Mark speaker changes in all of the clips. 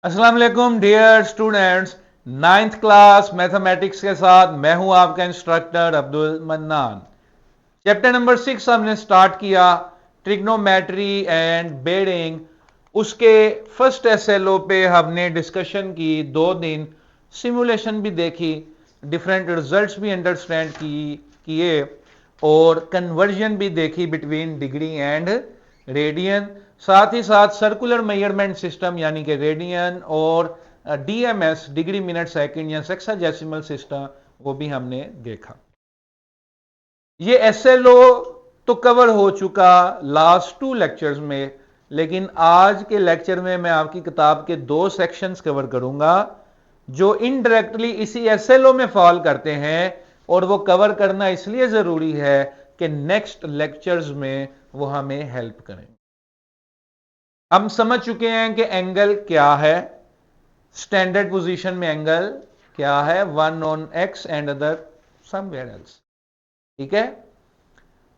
Speaker 1: अस्सलाम वालेकुम dear students. Ninth class mathematics के साथ मैं हूं आपका instructor Abdul Mannan. Chapter number 6 हमने स्टार्ट किया, ट्रिग्नोमेट्री एंड बेडिंग। उसके फर्स्ट एसएलओ पे हमने डिस्कशन की, 2 दिन सिमुलेशन भी देखी, डिफरेंट रिजल्ट्स भी अंडरस्टैंड किए और कन्वर्जन भी देखी बिटवीन डिग्री एंड रेडियन। साथ ही साथ सर्कुलर मेजरमेंट सिस्टम यानी कि रेडियन और डीएमएस डिग्री मिनट सेकंड या सेक्साडेसिमल सिस्टम वो भी हमने देखा। ये एसएलओ तो कवर हो चुका लास्ट 2 लेक्चर्स में, लेकिन आज के लेक्चर में मैं आपकी किताब के 2 सेक्शंस कवर करूंगा जो इनडायरेक्टली इसी एसएलओ में फॉल करते हैं, और वो कवर करना इसलिए जरूरी है कि नेक्स्ट लेक्चर्स में वो हमें हेल्प करें। हम समझ चुके हैं कि एंगल क्या है, स्टैंडर्ड पोजीशन में एंगल क्या है, 1 on x and other somewhere else, ठीक है।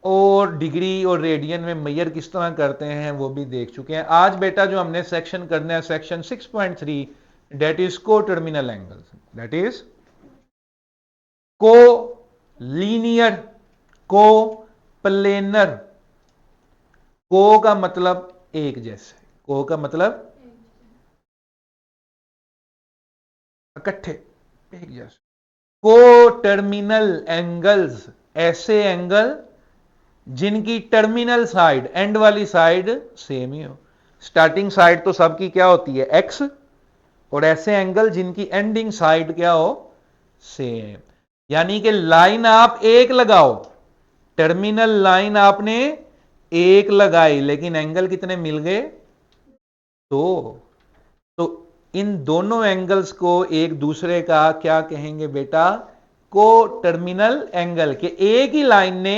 Speaker 1: और डिग्री और रेडियन में मेजर किस तरह करते हैं वो भी देख चुके हैं। आज बेटा जो हमने सेक्शन करना है सेक्शन 6.3, दैट इज को टर्मिनल एंगल, दैट इज को लीनियर, को प्लेनर। को का मतलब एक जैसे, को का मतलब इकट्ठे, एक जैसे। को टर्मिनल एंगल्स, ऐसे एंगल जिनकी टर्मिनल साइड, एंड वाली साइड सेम ही हो। स्टार्टिंग साइड तो सबकी क्या होती है, एक्स, और ऐसे एंगल जिनकी एंडिंग साइड क्या हो, सेम। यानी कि लाइन आप एक लगाओ, टर्मिनल लाइन आपने एक लगाई, लेकिन एंगल कितने मिल गए, तो इन दोनों एंगल्स को एक दूसरे का क्या कहेंगे बेटा, को टर्मिनल एंगल के। एक ही लाइन ने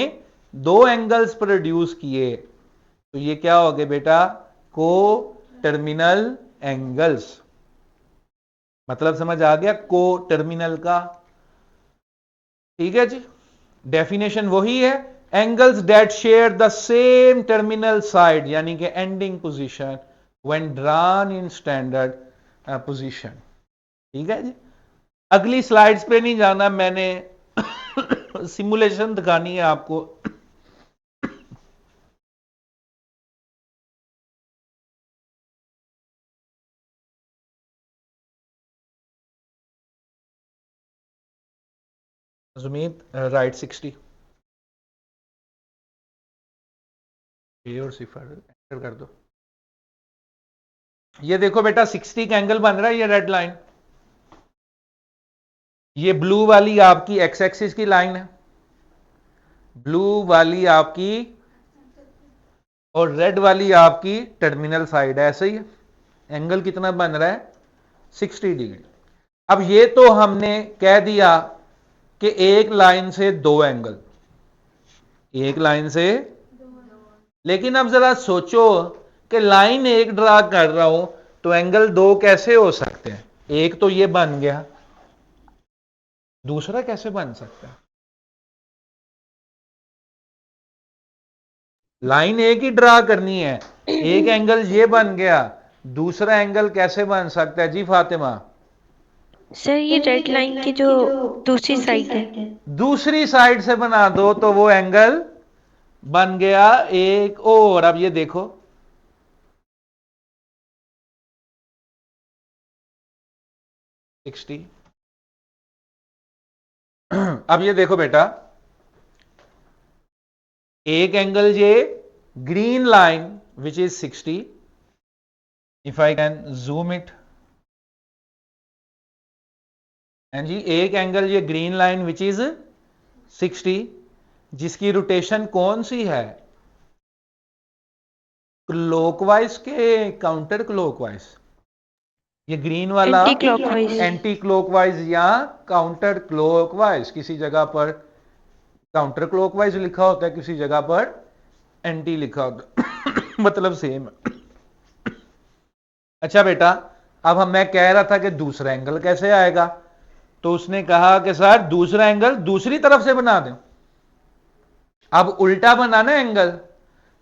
Speaker 1: 2 एंगल्स प्रोड्यूस किए, तो ये क्या हो गए बेटा, को टर्मिनल एंगल्स। मतलब समझ आ गया को टर्मिनल का, ठीक है जी। डेफिनेशन वही है, angles that share the same terminal side यानी कि ending position when drawn in standard position, ठीक है जी। अगली स्लाइड्स पे नहीं जाना, मैंने सिमुलेशन दिखानी है आपको। सुमीत राइट 60 ए और सिफर एंटर कर दो। ये देखो बेटा 60 का एंगल बन रहा है, ये रेड लाइन, ये ब्लू वाली आपकी एक्स एक्सिस की लाइन है, ब्लू वाली आपकी, और रेड वाली आपकी टर्मिनल साइड है। ऐसे ही एंगल कितना बन रहा है, 60 डिग्री। अब ये तो हमने कह दिया कि एक लाइन से 2 एंगल, एक लाइन से, लेकिन अब जरा सोचो कि लाइन एक ड्रा कर रहा हूं तो एंगल 2 कैसे हो सकते हैं। एक तो ये बन गया, दूसरा कैसे बन सकता है। लाइन एक ही ड्रा करनी है, एक एंगल ये बन गया, दूसरा एंगल कैसे बन सकता है जी फातिमा।
Speaker 2: सर ये रेड लाइन की जो दूसरी साइड है।
Speaker 1: दूसरी साइड से बना दो तो वो एंगल बन गया एक और। अब ये देखो 60, अब ये देखो बेटा, एक एंगल ये green line which is 60, if I can zoom it, and G एक एंगल ये ग्रीन लाइन विच इज 60, जिसकी रोटेशन कौन सी है, क्लॉकवाइज के काउंटर क्लॉकवाइज। ये ग्रीन वाला
Speaker 2: एंटी क्लॉकवाइज।
Speaker 1: एंटी क्लॉकवाइज या काउंटर क्लॉकवाइज, किसी जगह पर काउंटर क्लॉकवाइज लिखा होता है, किसी जगह पर एंटी लिखा होता है मतलब सेम है। अच्छा बेटा, अब मैं कह रहा था कि दूसरा एंगल कैसे आएगा, तो उसने कहा कि सर दूसरा एंगल दूसरी तरफ से बना दें। अब उल्टा बनाना एंगल,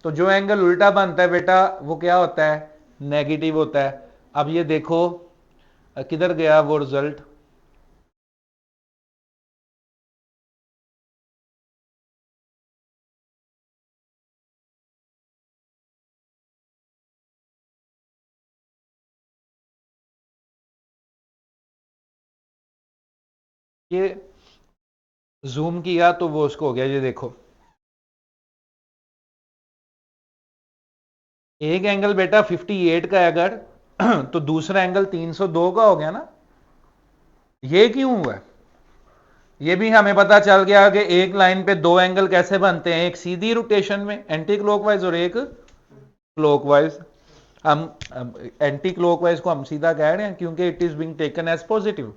Speaker 1: तो जो एंगल उल्टा बनता है बेटा वो क्या होता है, नेगेटिव होता है। अब ये देखो किधर गया वो रिजल्ट? ये जूम किया तो वो उसको हो गया, ये देखो एक एंगल बेटा 58 का है अगर तो दूसरा एंगल 302 का हो गया ना। ये क्यों हुआ? ये भी हमें पता चल गया कि एक लाइन पे दो एंगल कैसे बनते हैं, एक सीधी रोटेशन में एंटी क्लॉकवाइज और एक क्लॉकवाइज। हम एंटी क्लॉकवाइज को हम सीधा कह रहे हैं क्योंकि it is being taken as positive.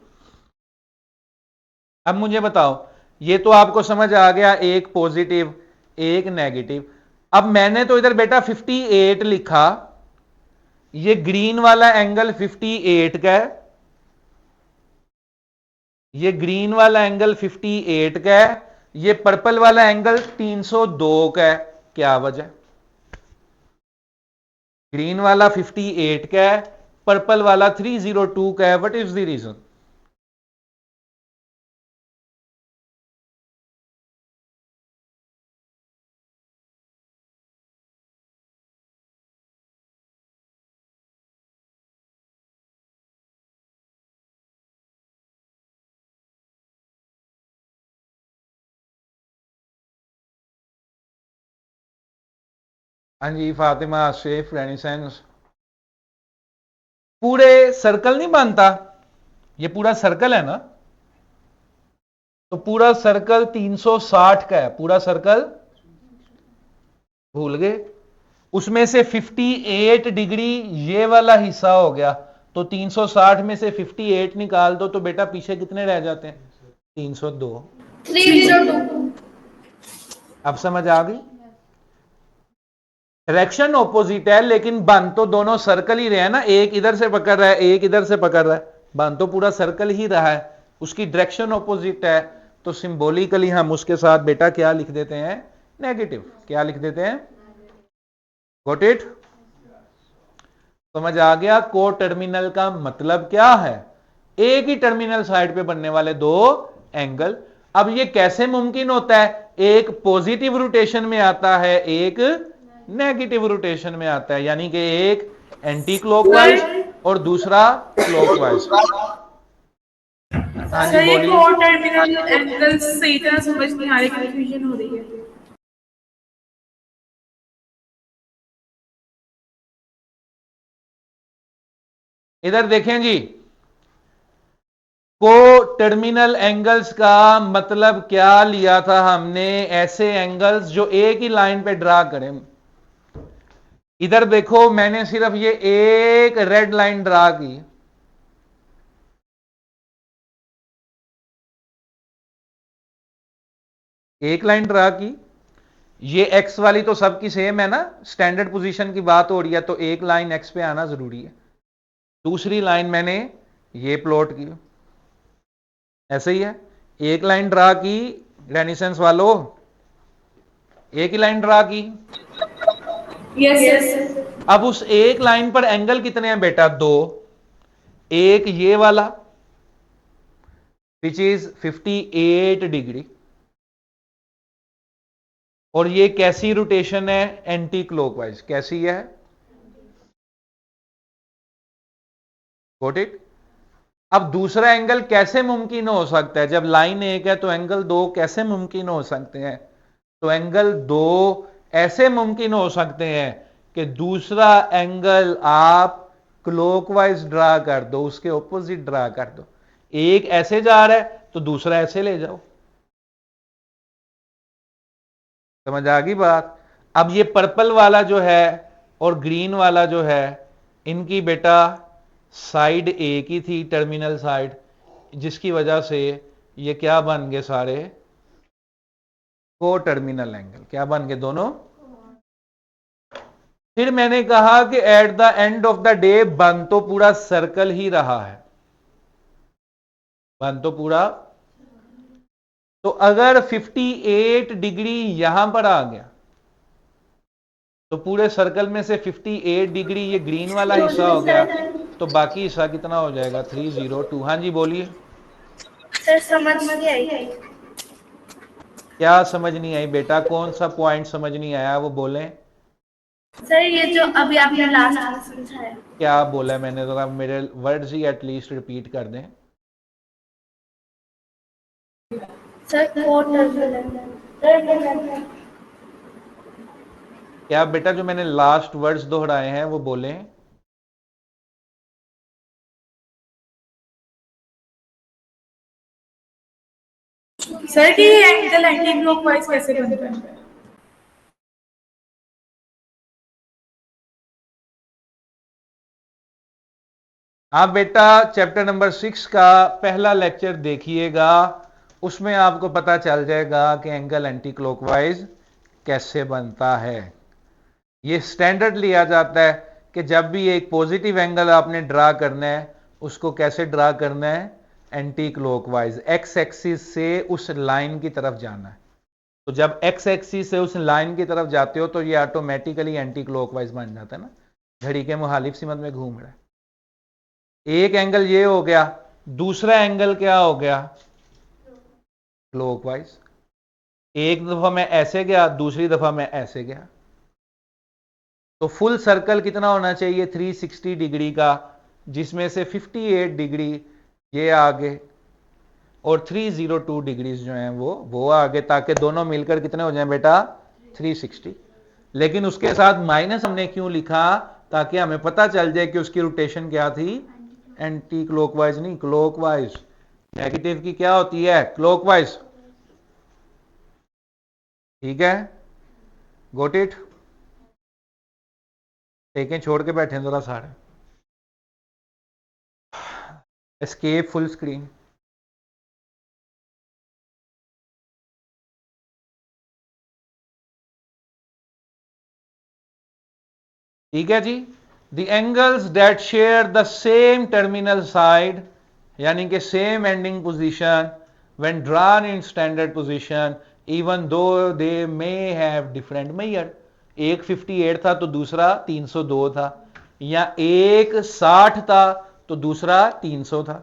Speaker 1: अब मुझे बताओ, ये तो आपको समझ आ गया, एक पॉजिटिव एक नेगेटिव। अब मैंने तो इधर बेटा 58 लिखा, ये ग्रीन वाला एंगल 58 का है, ये ग्रीन वाला एंगल 58 का है, ये पर्पल वाला एंगल 302 का है। क्या वजह? ग्रीन वाला 58 का है, पर्पल वाला 302 का है। What is the reason? हाँ जी फातिमा शेफ रेनिसेंस। पूरे सर्कल नहीं बनता, ये पूरा सर्कल है ना, तो पूरा सर्कल 360 का है, पूरा सर्कल भूल गए, उसमें से 58 डिग्री ये वाला हिस्सा हो गया, तो 360 में से 58 निकाल दो तो बेटा पीछे कितने रह जाते हैं? 302।
Speaker 3: 302।
Speaker 1: अब समझ आ गई? डायरेक्शन ऑपोजिट है लेकिन बन तो दोनों सर्कल ही रहे हैं ना, एक इधर से पकड़ रहा है एक इधर से पकड़ रहा है, बन तो पूरा सर्कल ही रहा है, उसकी डायरेक्शन ऑपोजिट है, तो सिंबॉलिकली हम उसके साथ बेटा क्या लिख देते हैं? नेगेटिव। क्या लिख देते हैं? Got it? समझ आ गया को टर्मिनल का मतलब क्या है? एक ही टर्मिनल साइड पे बनने वाले दो एंगल। अब ये कैसे मुमकिन होता है? एक पॉजिटिव रोटेशन में आता है एक नेगेटिव रोटेशन में आता है, यानी कि एक एंटी क्लॉकवाइज और दूसरा क्लॉकवाइज। हाँ जी
Speaker 3: सर ये
Speaker 1: बोलिए।
Speaker 3: को टर्मिनल एंगल्स सही तरह समझ नहीं आ रही, कंफ्यूजन हो रही है।
Speaker 1: इधर देखें जी, को टर्मिनल एंगल्स का मतलब क्या लिया था हमने? ऐसे एंगल्स जो एक ही लाइन पे ड्रा करें। इधर देखो मैंने सिर्फ ये एक रेड लाइन ड्रा की, एक लाइन ड्रा की, ये एक्स वाली तो सबकी सेम है ना, स्टैंडर्ड पोजीशन की बात हो रही है तो एक लाइन एक्स पे आना जरूरी है। दूसरी लाइन मैंने ये प्लॉट की, ऐसे ही है, एक लाइन ड्रा की रेनिसेंस वालों, एक ही लाइन ड्रा की।
Speaker 3: Yes yes.
Speaker 1: अब उस एक लाइन पर एंगल कितने हैं बेटा? दो, एक ये वाला विच इज 58 डिग्री, और ये कैसी रोटेशन है? Anti clockwise. कैसी है? Got it? अब दूसरा एंगल कैसे मुमकिन हो सकता है? जब लाइन एक है तो एंगल दो कैसे मुमकिन हो सकते हैं? तो एंगल दो ऐसे मुमकिन हो सकते हैं कि दूसरा एंगल आप क्लॉकवाइज ड्रा कर दो, उसके ऑपोजिट ड्रा कर दो। एक ऐसे जा रहा है तो दूसरा ऐसे ले जाओ। समझ आ गई बात? अब ये पर्पल वाला जो है और ग्रीन वाला जो है, इनकी बेटा साइड एक ही थी, टर्मिनल साइड, जिसकी वजह से ये क्या बन गए? सारे को टर्मिनल एंगल। क्या बन गए? दोनों। फिर मैंने कहा कि at the end of the day बन तो पूरा सर्कल ही रहा है, बन तो पूरा। तो अगर 58 डिग्री यहां पर आ गया तो पूरे सर्कल में से 58 डिग्री ये ग्रीन वाला हिस्सा हो गया, तो बाकी हिस्सा कितना हो जाएगा 302। हाँ जी बोलिए,
Speaker 3: सर समझ नहीं आई।
Speaker 1: क्या समझ नहीं आई बेटा? कौन सा पॉइंट समझ नहीं आया वो बोलें।
Speaker 3: सर ये जो अभी आपने लास्ट में समझाया।
Speaker 1: क्या बोला है मैंने? तो मेरे वर्ड्स ही एटलीस्ट रिपीट कर दें।
Speaker 3: Sir code terminal.
Speaker 1: क्या बेटा जो मैंने लास्ट वर्ड्स दोहराए हैं वो बोलें।
Speaker 3: सर कि ये एंगल एंटी क्लॉकवाइज कैसे बनता है?
Speaker 1: आप बेटा चैप्टर नंबर 6 का पहला लेक्चर देखिएगा, उसमें आपको पता चल जाएगा कि एंगल एंटी क्लॉकवाइज कैसे बनता है। ये स्टैंडर्ड लिया जाता है कि जब भी एक पॉजिटिव एंगल आपने ड्रा करना है उसको कैसे ड्रा करना है, एंटी क्लॉकवाइज, एक्स एक्सिस से उस लाइन की तरफ जाना है। तो जब एक्स एक्सिस से उस लाइन की तरफ जाते हो तो ये ऑटोमेटिकली एंटी क्लॉकवाइज बन जाता है ना, घड़ी के मुहालिफ सिमत में घूम रहा है। एक एंगल ये हो गया, दूसरा एंगल क्या हो गया, क्लॉकवाइज। एक दफा मैं ऐसे गया, दूसरी दफा मैं ऐसे गया, तो फुल सर्कल कितना होना चाहिए 360 डिग्री का, जिसमें से 58 डिग्री ये आगे और 302 डिग्रीज जो हैं वो आगे, ताकि दोनों मिलकर कितने हो जाएं बेटा 360। लेकिन उसके साथ माइनस हमने क्यों लिखा, ताकि हमें पता चल जाए कि उसकी रोटेशन क्या थी, एंटी क्लॉकवाइज नहीं क्लॉकवाइज। नेगेटिव की क्या होती है, क्लॉकवाइज। ठीक है, गोट इट। टेकें छोड़ के बैठे जरा सारे, एस्केप फुल स्क्रीन। ठीक है जी। The angles that share the same terminal side, यानी कि same ending position when drawn in standard position even though they may have different measure. एक 58 था तो दूसरा 302 था, या एक 60 था तो दूसरा 300 था।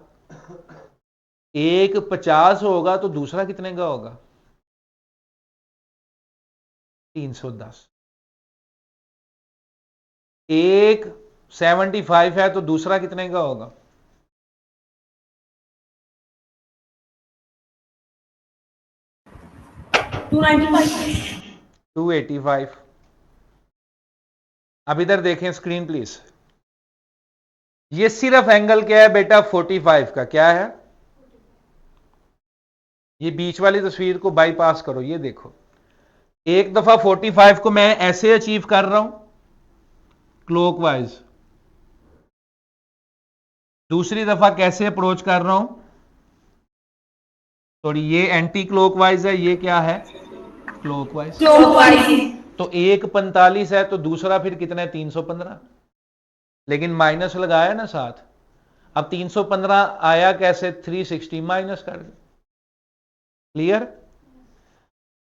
Speaker 1: एक 50 होगा तो दूसरा कितने का होगा, 310। एक 75 है तो दूसरा कितने का होगा,
Speaker 3: 295।
Speaker 1: 285। अब इधर देखें स्क्रीन प्लीज। ये सिर्फ एंगल क्या है बेटा 45 का, क्या है, ये बीच वाली तस्वीर को बाईपास करो, ये देखो। एक दफा 45 को मैं ऐसे अचीव कर रहा हूं क्लॉकवाइज, दूसरी दफा कैसे अप्रोच कर रहा हूं, तो ये एंटी क्लॉकवाइज है, ये क्या है क्लॉकवाइज।
Speaker 3: क्लॉकवाइज।
Speaker 1: तो एक 45 है तो दूसरा फिर कितना है 315, लेकिन माइनस लगाया ना साथ। अब 315 आया कैसे, 360 माइनस कर दे। क्लियर।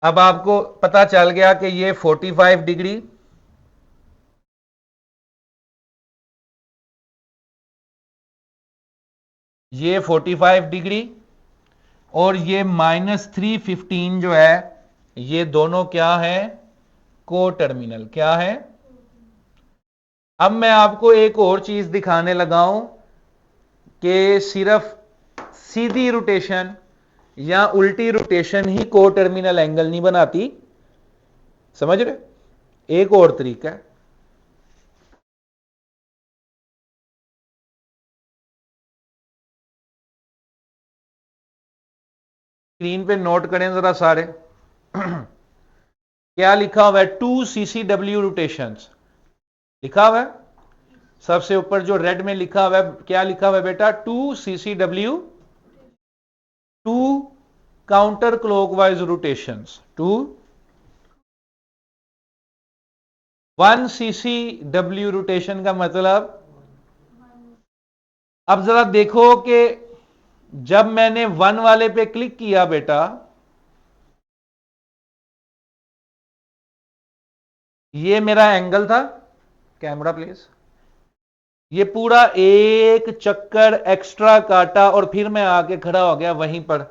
Speaker 1: अब आपको पता चल गया कि ये 45 डिग्री, ये 45 डिग्री और ये -315 जो है, ये दोनों क्या है, को टर्मिनल। क्या है। अब मैं आपको एक और चीज दिखाने लगा हूं कि सिर्फ सीधी रोटेशन या उल्टी रोटेशन ही को टर्मिनल एंगल नहीं बनाती, समझ रहे। एक और तरीका है, स्क्रीन पे नोट करें जरा सारे। क्या लिखा हुआ है, 2 CCW रोटेशंस लिखा हुआ है। सबसे ऊपर जो रेड में लिखा हुआ है, क्या लिखा हुआ है बेटा, 2 CCW, 2 counter clockwise rotations, 1 CCW rotation का मतलब। अब जरा देखो कि जब मैंने 1 वाले पे क्लिक किया बेटा, ये मेरा एंगल था, कैमरा प्लीज, ये पूरा एक चक्कर एक्स्ट्रा काटा और फिर मैं आके खड़ा हो गया वहीं पर,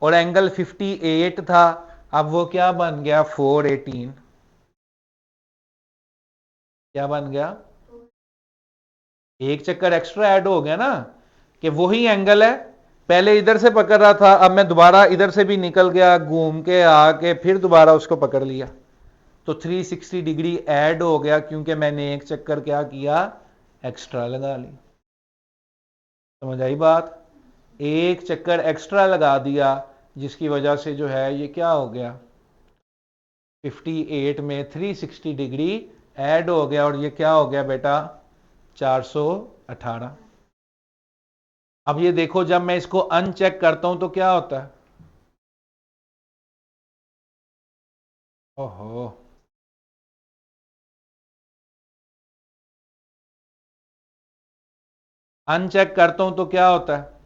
Speaker 1: और एंगल 58 था, अब वो क्या बन गया 418। क्या बन गया? एक चक्कर एक्स्ट्रा ऐड हो गया ना, कि वही एंगल है, पहले इधर से पकड़ रहा था, अब मैं दोबारा इधर से भी निकल गया, घूम के आके फिर दोबारा उसको पकड़ लिया, तो 360 डिग्री ऐड हो गया, क्योंकि मैंने एक चक्कर क्या किया, एक्स्ट्रा लगा ली। समझ आई बात? एक चक्कर एक्स्ट्रा लगा दिया, जिसकी वजह से जो है ये क्या हो गया, 58 में 360 डिग्री ऐड हो गया, और ये क्या हो गया बेटा, 418। अब ये देखो, जब मैं इसको अनचेक करता हूं तो क्या होता है, ओहो, अनचेक करता हूं तो क्या होता है,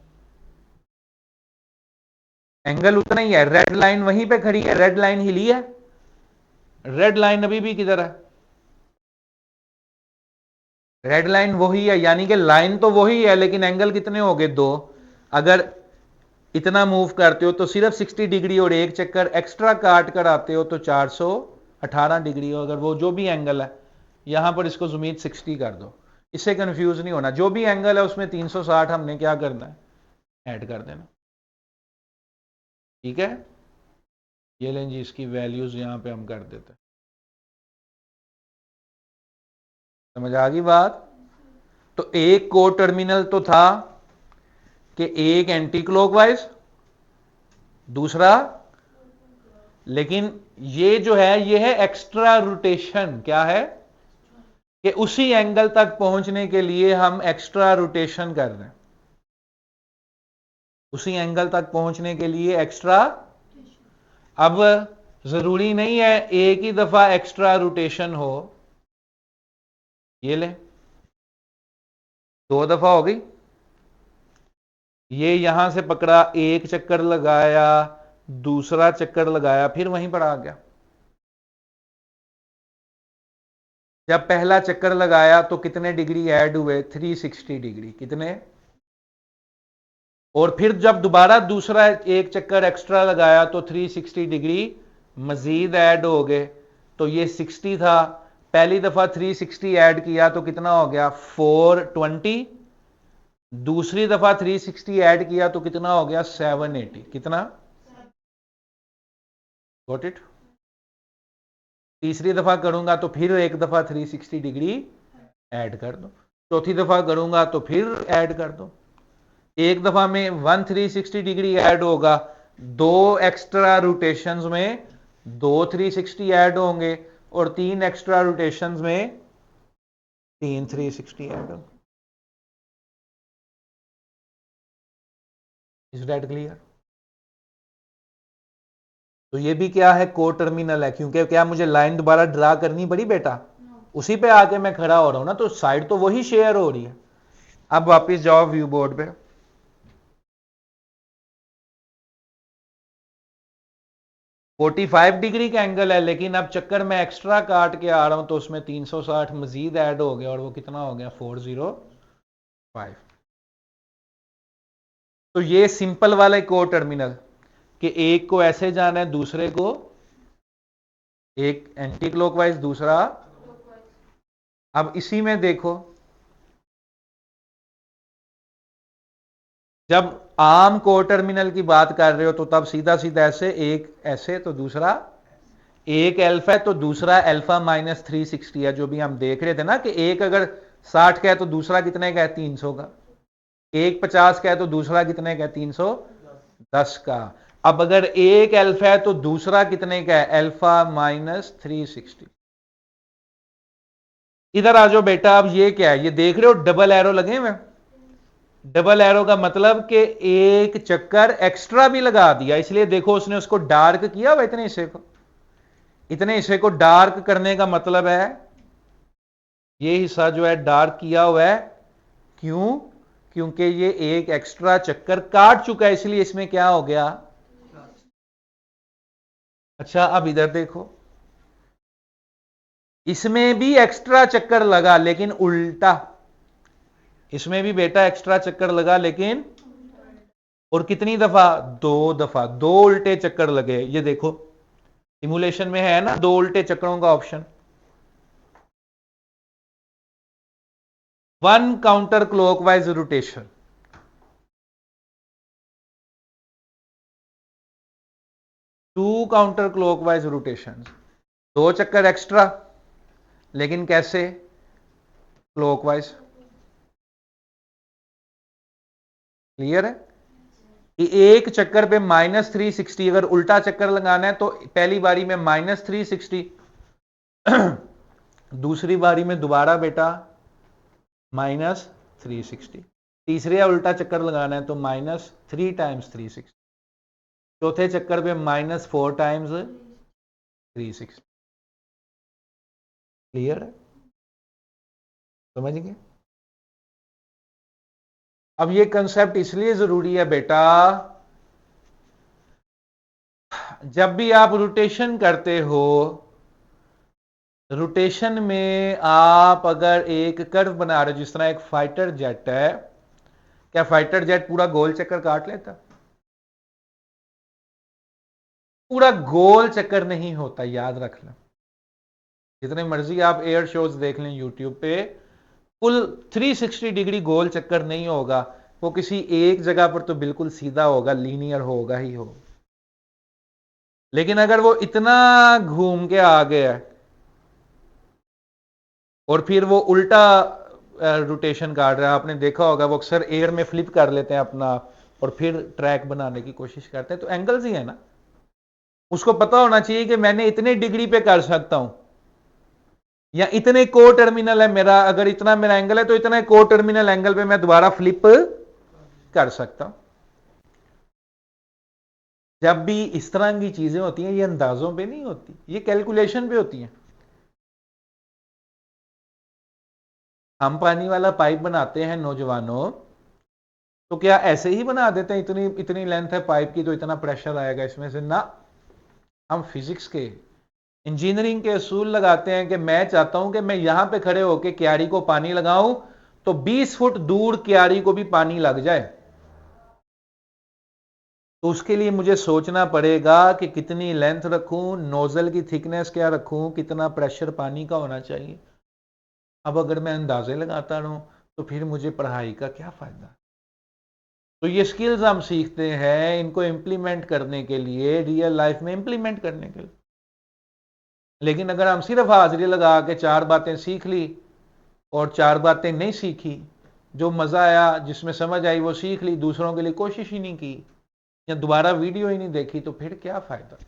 Speaker 1: एंगल उतना ही है, रेड लाइन वहीं पे खड़ी है, रेड लाइन हिली है, रेड लाइन अभी भी किधर है, रेड लाइन वही है, यानी कि लाइन तो वही है, लेकिन एंगल कितने हो गए, दो। अगर इतना मूव करते हो तो सिर्फ 60 डिग्री, और एक चक्कर एक्स्ट्रा काट कर आते हो तो 418 डिग्री, अगर वो जो भी एंगल है, यहां पर इसको जुमीद 60 कर दो, इससे कंफ्यूज नहीं होना, जो भी एंगल है उसमें 360 हमने क्या करना है, ऐड कर देना। ठीक है, ये लें जी, इसकी वैल्यूज यहां पे हम कर देते हैं। समझ आ गई बात? तो एक को टर्मिनल तो था कि एक एंटी क्लॉकवाइज, दूसरा, लेकिन ये जो है ये है एक्स्ट्रा रोटेशन। क्या है? कि उसी एंगल तक पहुंचने के लिए हम एक्स्ट्रा रोटेशन कर रहे हैं, उसी एंगल तक पहुंचने के लिए एक्स्ट्रा। अब जरूरी नहीं है एक ही दफा एक्स्ट्रा रोटेशन हो, ये ले, दो दफा हो गई, ये यहां से पकड़ा, एक चक्कर लगाया, दूसरा चक्कर लगाया, फिर वहीं पर आ गया। जब पहला चक्कर लगाया तो कितने डिग्री ऐड हुए, 360 डिग्री, कितने, और फिर जब दोबारा दूसरा एक चक्कर एक्स्ट्रा लगाया तो 360 डिग्री मजीद ऐड हो गए, तो ये 60 था, पहली दफा 360 ऐड किया तो कितना हो गया, 420, दूसरी दफा 360 ऐड किया तो कितना हो गया, 780। कितना? Got it? तीसरी दफा करूंगा तो फिर एक दफा 360 डिग्री ऐड कर दो, चौथी दफा करूंगा तो फिर ऐड कर दो, एक दफा में 360 डिग्री ऐड होगा, दो एक्स्ट्रा रोटेशंस में दो 360 ऐड होंगे, और तीन एक्स्ट्रा रोटेशंस में तीन 360 ऐड होंगे। Is that clear? तो ये भी क्या है, को टर्मिनल है, क्योंकि क्या मुझे लाइन दोबारा ड्रा करनी पड़ी बेटा, उसी पे आके मैं खड़ा हो रहा हूं ना, तो साइड तो वही शेयर हो रही है। अब वापस जाओ व्यू बोर्ड पे, 45 डिग्री का एंगल है, लेकिन अब चक्कर में एक्स्ट्रा काट के आ रहा हूं तो उसमें 360 मजीद ऐड हो गया, और वो कितना हो गया, 405। तो ये सिंपल वाले को टर्मिनल, कि एक को ऐसे जाना है, दूसरे को, एक एंटी क्लॉकवाइज, दूसरा। अब इसी में देखो, जब आम को टर्मिनल की बात कर रहे हो तो तब सीधा सीधा ऐसे, एक ऐसे तो दूसरा, एक अल्फा है तो दूसरा अल्फा माइनस 360 है, जो भी हम देख रहे थे ना, कि एक अगर 60 का है तो दूसरा कितने का है, 300 का, एक 50 का है तो दूसरा कितने का है, 310 का। अब अगर एक अल्फा है तो दूसरा कितने का है, अल्फा माइनस 360। इधर आ जाओ बेटा, अब ये क्या है, ये देख रहे हो डबल एरो लगे हुए, डबल एरो का मतलब कि एक चक्कर एक्स्ट्रा भी लगा दिया, इसलिए देखो उसने उसको डार्क किया हुआ, इतने हिस्से को, इतने हिस्से को डार्क करने का मतलब है ये हिस्सा जो है डार्क किया हुआ है। क्यों? क्योंकि ये एक एक्स्ट्रा चक्कर काट चुका है, इसलिए इसमें क्या हो गया। अच्छा, अब इधर देखो, इसमें भी एक्स्ट्रा चक्कर लगा, लेकिन उल्टा, इसमें भी बेटा एक्स्ट्रा चक्कर लगा, लेकिन और कितनी दफा? 2 दफा, 2 उल्टे चक्कर लगे। ये देखो सिमुलेशन में है ना 2 उल्टे चक्करों का option. 1 counter clockwise rotation, 2 counter clockwise rotation, 2 चक्कर एक्स्ट्रा, लेकिन कैसे? क्लॉकवाइज। क्लियर है कि एक चक्कर पे -360, अगर उल्टा चक्कर लगाना है तो पहली बारी में -360, दूसरी बारी में दोबारा बेटा -360, तीसरे उल्टा चक्कर लगाना है तो -3 टाइम्स 360, चौथे चक्कर पे -4 टाइम्स 360। क्लियर है? समझ गए? अब ये कंसेप्ट इसलिए जरूरी है बेटा, जब भी आप रोटेशन करते हो, रोटेशन में आप अगर एक कर्व बना रहे हो, जिस तरह एक फाइटर जेट है, क्या फाइटर जेट पूरा गोल चक्कर काट लेता? पूरा गोल चक्कर नहीं होता, याद रख लें। जितने मर्जी आप एयर शोज देख लें यूट्यूब पे, फुल 360 डिग्री गोल चक्कर नहीं होगा, वो किसी एक जगह पर तो बिल्कुल सीधा होगा, लीनियर होगा ही होगा। लेकिन अगर वो इतना घूम के आ गया और फिर वो उल्टा रोटेशन काट रहा है, आपने देखा होगा वो अक्सर एयर में फ्लिप कर लेते हैं अपना और फिर ट्रैक बनाने की कोशिश करते हैं, तो एंगल्स ही है ना। उसको पता होना चाहिए कि मैंने इतने डिग्री पे कर सकता हूं, या इतने को टर्मिनल है मेरा, अगर इतना मेरा एंगल है तो इतना को टर्मिनल एंगल पे मैं दोबारा फ्लिप कर सकता हूं। जब भी इस तरह की चीजें होती हैं, ये अंदाजों पे नहीं होती, ये कैलकुलेशन पे होती हैं। हम पानी वाला पाइप बनाते हैं नौजवानों, तो क्या ऐसे ही बना देते हैं इतनी इतनी लेंथ है पाइप की तो इतना प्रेशर आएगा इसमें से? ना, हम फिजिक्स के, इंजीनियरिंग के असूल लगाते हैं कि मैं चाहता हूं कि मैं यहां पे खड़े होकर क्यारी को पानी लगाऊं तो 20 फुट दूर क्यारी को भी पानी लग जाए। तो उसके लिए मुझे सोचना पड़ेगा कि कितनी लेंथ रखूं, नोजल की थिकनेस क्या रखूं, कितना प्रेशर पानी का होना चाहिए। अब अगर मैं अंदाजे लगाता रहूं तो फिर मुझे पढ़ाई का क्या फायदा? तो ये स्किल्स हम सीखते हैं इनको इंप्लीमेंट करने के लिए, रियल लाइफ में इंप्लीमेंट करने के लिए। लेकिन अगर हम सिर्फ हाजिरी लगा के 4 बातें सीख ली और 4 बातें नहीं सीखी, जो मजा आया जिसमें समझ आई वो सीख ली, दूसरों के लिए कोशिश ही नहीं की या दोबारा वीडियो ही नहीं देखी, तो फिर क्या फायदा?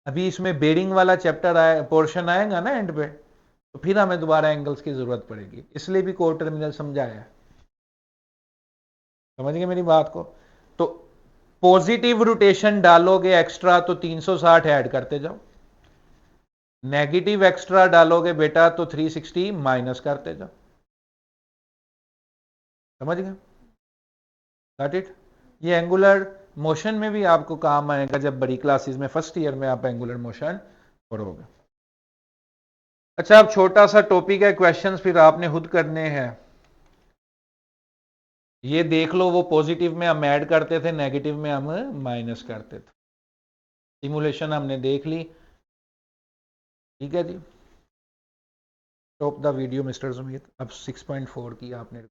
Speaker 1: अभी इसमें बेरिंग वाला चैप्टर आए, पोर्शन आएगा ना एंड पे, तो फिर हमें दोबारा एंगल्स की जरूरत पड़ेगी, इसलिए भी कोर टर्मिनल समझाया। समझ गए मेरी बात को? तो पॉजिटिव रोटेशन डालोगे एक्स्ट्रा तो 360 ऐड करते जाओ, नेगेटिव एक्स्ट्रा डालोगे बेटा तो 360 माइनस करते जाओ। समझ गए? Got it? ये एंगुलर मोशन में भी आपको काम आएगा जब बड़ी क्लासेस में फर्स्ट ईयर में आप एंगुलर मोशन पढ़ोगे। अच्छा, अब छोटा सा टॉपिक है, क्वेश्चंस फिर आपने खुद करने हैं। ये देख लो, वो पॉजिटिव में हम ऐड करते थे, नेगेटिव में हम माइनस करते थे। सिमुलेशन हमने देख ली, ठीक है जी। Stop the video mister Sumit. अब 6.4 की आपने